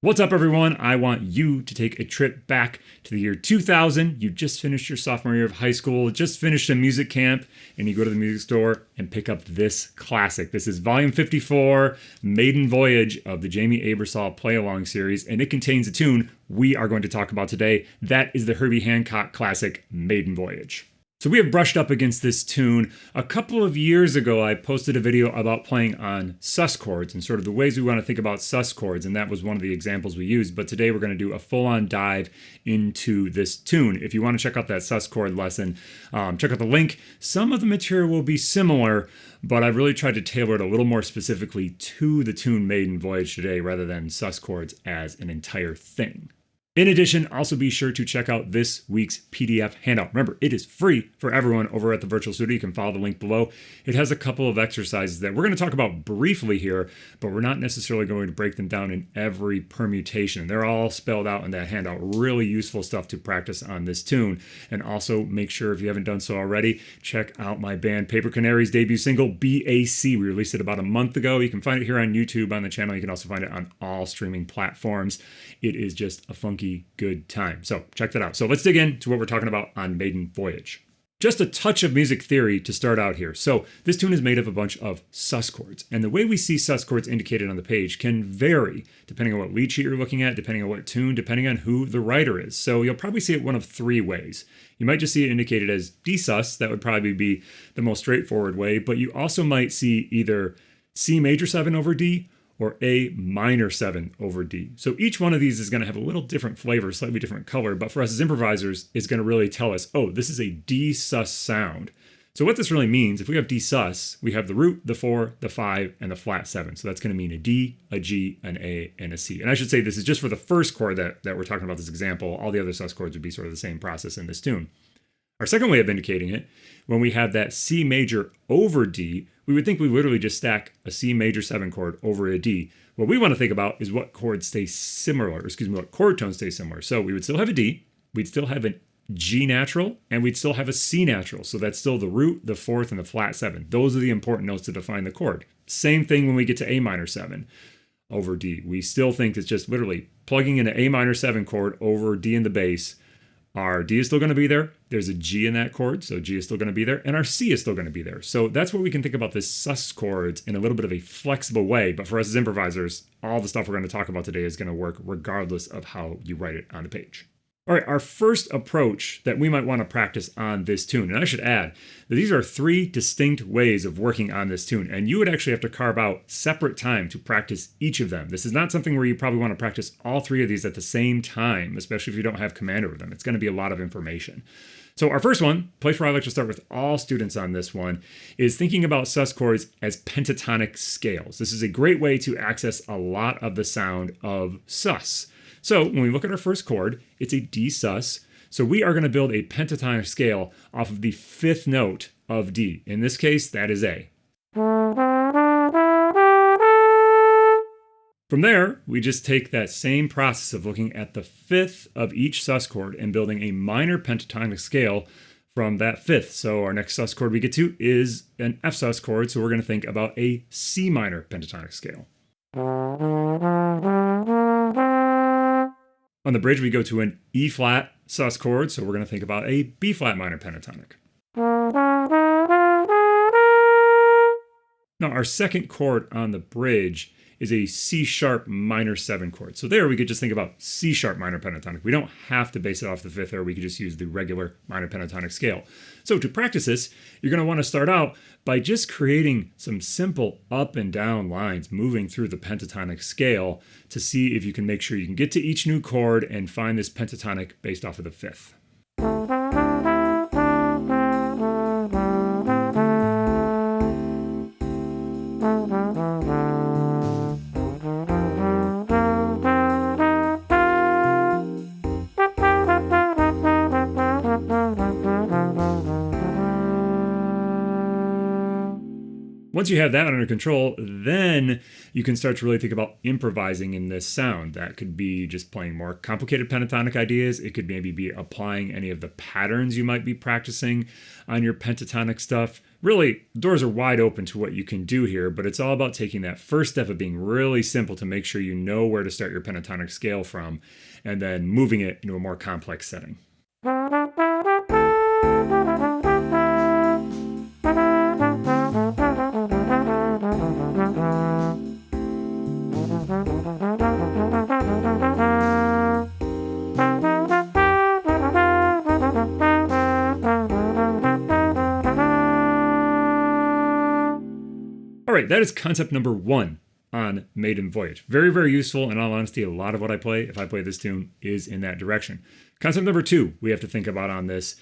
What's up, everyone? I want you to take a trip back to the year 2000. You just finished your sophomore year of high school, just finished a music camp, and you go to the music store and pick up this classic. This is volume 54, Maiden Voyage of the Jamie Aebersold Play Along series, and it contains a tune we are going to talk about today. That is the Herbie Hancock classic, Maiden Voyage. So we have brushed up against this tune. A couple of years ago, I posted a video about playing on sus chords and sort of the ways we want to think about sus chords, and that was one of the examples we used. But today we're going to do a full-on dive into this tune. If you want to check out that sus chord lesson, check out the link. Some of the material will be similar, but I've really tried to tailor it a little more specifically to the tune Maiden Voyage today rather than sus chords as an entire thing. In addition, also be sure to check out this week's PDF handout. Remember, it is free for everyone over at the Virtual Studio. You can follow the link below. It has a couple of exercises that we're going to talk about briefly here, but we're not necessarily going to break them down in every permutation. They're all spelled out in that handout. Really useful stuff to practice on this tune. And also make sure, if you haven't done so already, check out my band Paper Canaries' debut single, B.A.C. We released it about a month ago. You can find it here on YouTube on the channel. You can also find it on all streaming platforms. It is just a funky good time. So check that out. So let's dig into what we're talking about on Maiden Voyage. Just a touch of music theory to start out here. So this tune is made of a bunch of sus chords, and the way we see sus chords indicated on the page can vary depending on what lead sheet you're looking at, depending on what tune, depending on who the writer is. So you'll probably see it one of three ways. You might just see it indicated as D sus. That would probably be the most straightforward way, but you also might see either C major 7 over D or A minor 7 over D. So each one of these is going to have a little different flavor, slightly different color, but for us as improvisers, it's going to really tell us, oh, this is a D sus sound. So what this really means, if we have D sus, we have the root, the 4, the 5, and the flat 7. So that's going to mean a D, a G, an A, and a C. And I should say this is just for the first chord that we're talking about this example. All the other sus chords would be sort of the same process in this tune. Our second way of indicating it, when we have that C major over D, we would think we literally just stack a C major 7 chord over a D. What we want to think about is what chords stay similar, what chord tones stay similar. So we would still have a D, we'd still have a G natural, and we'd still have a C natural. So that's still the root, the 4th, and the flat 7. Those are the important notes to define the chord. Same thing when we get to A minor 7 over D. We still think it's just literally plugging in an A minor 7 chord over D in the bass. Our D is still going to be there. There's a G in that chord, so G is still going to be there. And our C is still going to be there. So that's what we can think about the sus chords in a little bit of a flexible way. But for us as improvisers, all the stuff we're going to talk about today is going to work regardless of how you write it on the page. All right, our first approach that we might want to practice on this tune, and I should add that these are three distinct ways of working on this tune, and you would actually have to carve out separate time to practice each of them. This is not something where you probably want to practice all three of these at the same time, especially if you don't have command over them. It's going to be a lot of information. So our first one, place where I like to start with all students on this one, is thinking about sus chords as pentatonic scales. This is a great way to access a lot of the sound of sus. So when we look at our first chord, it's a D sus. So we are going to build a pentatonic scale off of the 5th note of D. In this case, that is A. From there, we just take that same process of looking at the 5th of each sus chord and building a minor pentatonic scale from that 5th. So our next sus chord we get to is an F sus chord. So we're going to think about a C minor pentatonic scale. On the bridge, we go to an E flat sus chord, so we're going to think about a B flat minor pentatonic. Now, our second chord on the bridge is a C sharp minor 7 chord. So there we could just think about C sharp minor pentatonic. We don't have to base it off the 5th there. We could just use the regular minor pentatonic scale. So to practice this, you're going to want to start out by just creating some simple up and down lines moving through the pentatonic scale to see if you can make sure you can get to each new chord and find this pentatonic based off of the 5th. Once you have that under control, then you can start to really think about improvising in this sound. That could be just playing more complicated pentatonic ideas. It could maybe be applying any of the patterns you might be practicing on your pentatonic stuff really, doors are wide open to what you can do here, but it's all about taking that first step of being really simple to make sure you know where to start your pentatonic scale from, and then moving it into a more complex setting. All right, that is concept number 1 on Maiden Voyage. Very, very useful. In all honesty, a lot of what I play, if I play this tune, is in that direction. Concept number 2 we have to think about on this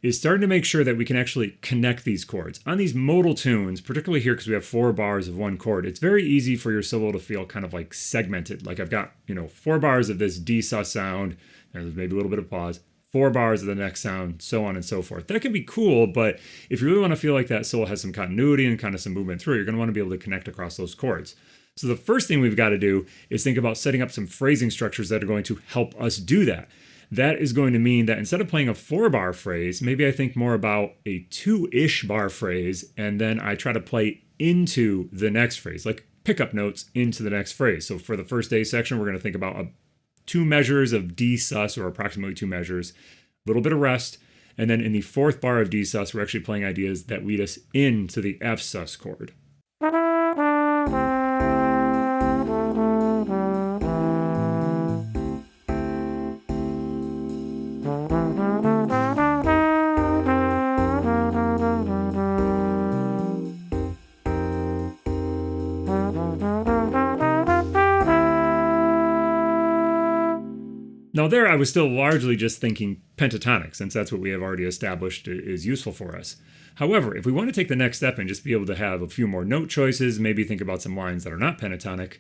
is starting to make sure that we can actually connect these chords. On these modal tunes, particularly here because we have 4 bars of one chord, it's very easy for your solo to feel kind of like segmented. Like I've got, 4 bars of this D sus sound, and there's maybe a little bit of pause, 4 bars of the next sound, so on and so forth. That can be cool, but if you really want to feel like that solo has some continuity and kind of some movement through it, you're going to want to be able to connect across those chords. So the first thing we've got to do is think about setting up some phrasing structures that are going to help us do that. That is going to mean that instead of playing a 4-bar phrase, maybe I think more about a 2-ish bar phrase, and then I try to play into the next phrase, like pickup notes into the next phrase. So for the first A section, we're going to think about 2 measures of D sus, or approximately 2 measures, a little bit of rest, and then in the 4th bar of D sus, we're actually playing ideas that lead us into the F sus chord. Now there I was still largely just thinking pentatonic, since that's what we have already established is useful for us. However, if we want to take the next step and just be able to have a few more note choices, maybe think about some lines that are not pentatonic,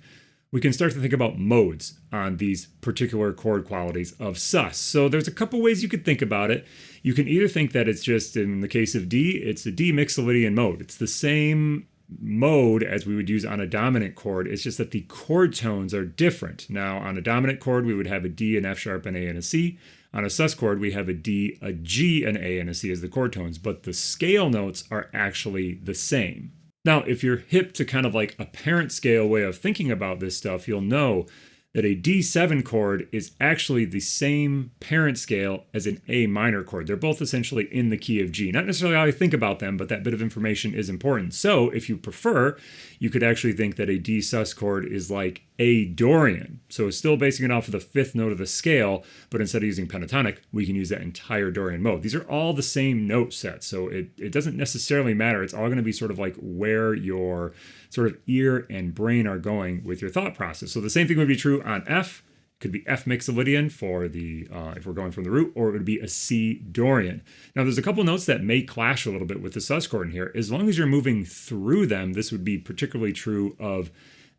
we can start to think about modes on these particular chord qualities of sus. So there's a couple ways you could think about it. You can either think that it's just, in the case of D, it's a D mixolydian mode. It's the same mode as we would use on a dominant chord. It's just that the chord tones are different. Now, on a dominant chord, we would have a D, an F sharp, an A, and a C. On a sus chord, we have a D, a G, an A, and a C as the chord tones, but the scale notes are actually the same. Now, if you're hip to kind of like a parent scale way of thinking about this stuff, you'll know that a D7 chord is actually the same parent scale as an A minor chord. They're both essentially in the key of G. Not necessarily how I think about them, but that bit of information is important. So if you prefer, you could actually think that a D sus chord is like A Dorian. So it's still basing it off of the 5th note of the scale, but instead of using pentatonic, we can use that entire Dorian mode. These are all the same note sets, so it doesn't necessarily matter. It's all going to be sort of like where your sort of ear and brain are going with your thought process. So the same thing would be true on F. Could be F mixolydian for the if we're going from the root, or it would be a C Dorian. Now there's a couple notes that may clash a little bit with the sus chord in here. As long as you're moving through them, this would be particularly true of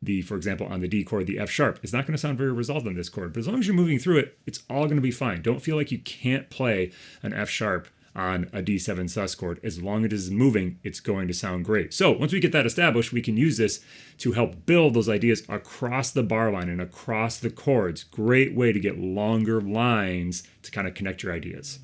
the, for example, on the D chord, the F sharp. It's not going to sound very resolved on this chord, but as long as you're moving through it, it's all going to be fine. Don't feel like you can't play an F sharp on a D7 sus chord. As long as it is moving, it's going to sound great. So once we get that established, we can use this to help build those ideas across the bar line and across the chords. Great way to get longer lines to kind of connect your ideas.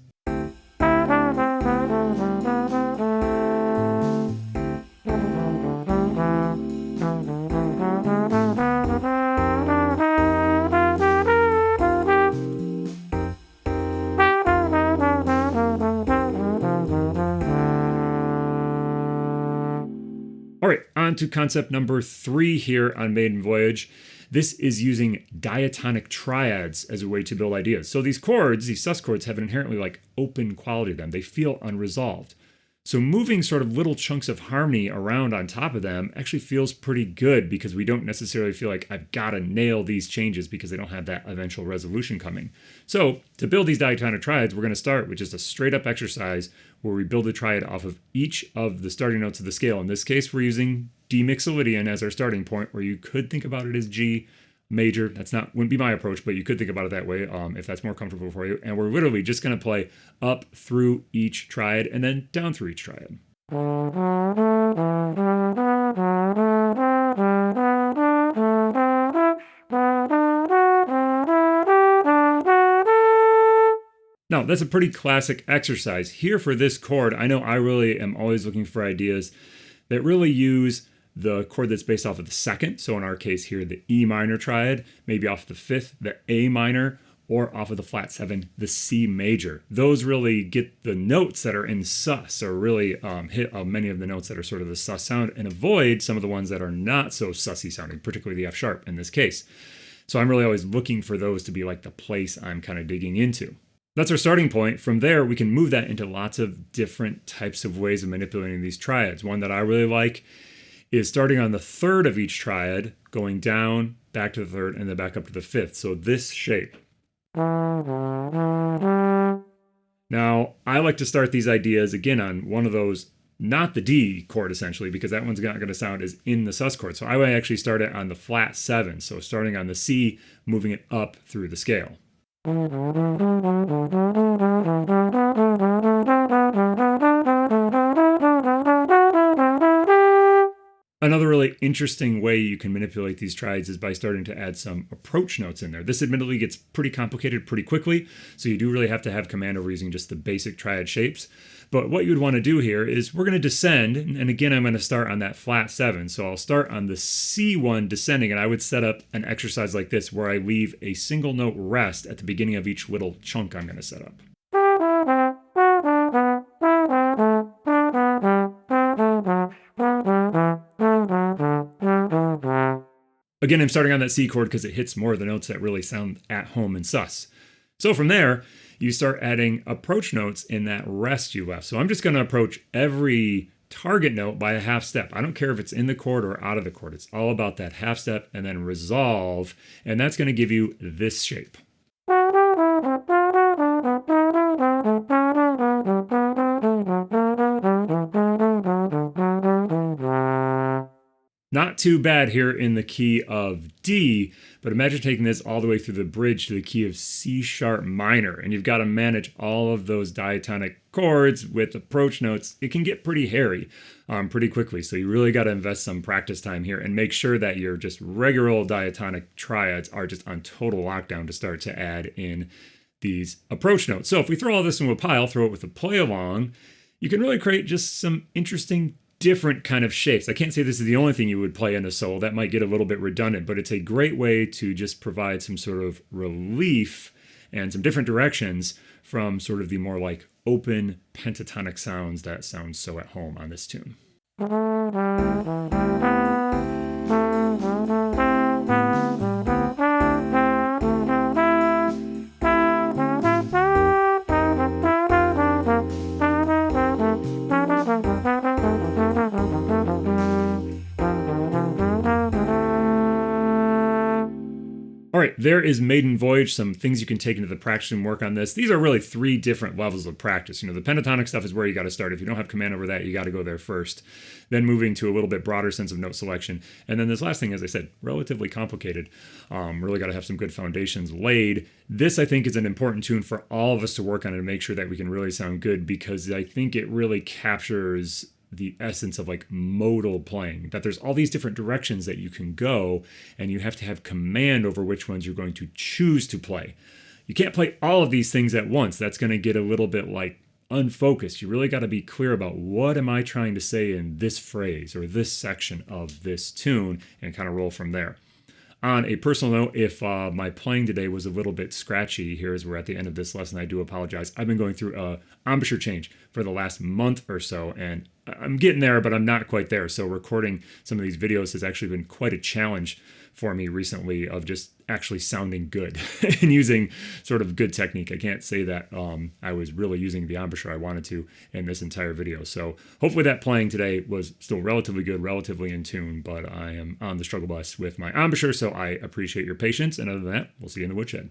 All right, on to concept number 3 here on Maiden Voyage. This is using diatonic triads as a way to build ideas. So these chords, these sus chords, have an inherently like open quality to them. They feel unresolved. So moving sort of little chunks of harmony around on top of them actually feels pretty good, because we don't necessarily feel like I've got to nail these changes because they don't have that eventual resolution coming. So to build these diatonic triads, we're going to start with just a straight up exercise where we build a triad off of each of the starting notes of the scale. In this case, we're using D mixolydian as our starting point, where you could think about it as G major. Wouldn't be my approach, but you could think about it that way if that's more comfortable for you. And we're literally just going to play up through each triad and then down through each triad. Now, that's a pretty classic exercise. Here for this chord, I know I really am always looking for ideas that really use the chord that's based off of the second. So in our case here, the E minor triad, maybe off the fifth, the A minor, or off of the flat seven, the C major. Those really get the notes that are in sus, or really hit many of the notes that are sort of the sus sound, and avoid some of the ones that are not so sussy sounding, particularly the F sharp in this case. So I'm really always looking for those to be like the place I'm kind of digging into. That's our starting point. From there, we can move that into lots of different types of ways of manipulating these triads. One that I really like is starting on the third of each triad, going down, back to the third, and then back up to the fifth. So this shape. Now, I like to start these ideas again on one of those, not the D chord essentially, because that one's not going to sound as in the sus chord. So I would actually start it on the flat seven. So starting on the C, moving it up through the scale. Another really interesting way you can manipulate these triads is by starting to add some approach notes in there. This admittedly gets pretty complicated pretty quickly, so you do really have to have command over using just the basic triad shapes. But what you would want to do here is we're going to descend, and again I'm going to start on that flat seven. So I'll start on the C1 descending, and I would set up an exercise like this where I leave a single note rest at the beginning of each little chunk I'm going to set up. Again, I'm starting on that C chord because it hits more of the notes that really sound at home in sus. So from there, you start adding approach notes in that rest you left. So I'm just going to approach every target note by a half step. I don't care if it's in the chord or out of the chord. It's all about that half step and then resolve. And that's going to give you this shape. Not too bad here in the key of D, but imagine taking this all the way through the bridge to the key of C sharp minor, and you've got to manage all of those diatonic chords with approach notes. It can get pretty hairy pretty quickly, so you really got to invest some practice time here and make sure that your just regular old diatonic triads are just on total lockdown to start to add in these approach notes. So if we throw all this into a pile, throw it with a play along, you can really create just some interesting different kind of shapes. I can't say this is the only thing you would play in a solo. That might get a little bit redundant, but it's a great way to just provide some sort of relief and some different directions from sort of the more like open pentatonic sounds that sound so at home on this tune. All right, there is Maiden Voyage, some things you can take into the practice and work on this. These are really three different levels of practice. You know, the pentatonic stuff is where you got to start. If you don't have command over that, you got to go there first. Then moving to a little bit broader sense of note selection. And then this last thing, as I said, relatively complicated. Really got to have some good foundations laid. This, I think, is an important tune for all of us to work on and make sure that we can really sound good, because I think it really captures the essence of like modal playing, that there's all these different directions that you can go, and you have to have command over which ones you're going to choose to play. You can't play all of these things at once. That's going to get a little bit like unfocused. You really got to be clear about what am I trying to say in this phrase or this section of this tune, and kind of roll from there. On a personal note, if my playing today was a little bit scratchy, here as we're at the end of this lesson, I do apologize. I've been going through a embouchure change for the last month or so, and I'm getting there, but I'm not quite there. So recording some of these videos has actually been quite a challenge for me recently, of just actually sounding good and using sort of good technique. I can't say that I was really using the embouchure I wanted to in this entire video. So hopefully that playing today was still relatively good, relatively in tune, but I am on the struggle bus with my embouchure, so I appreciate your patience. And other than that, we'll see you in the woodshed.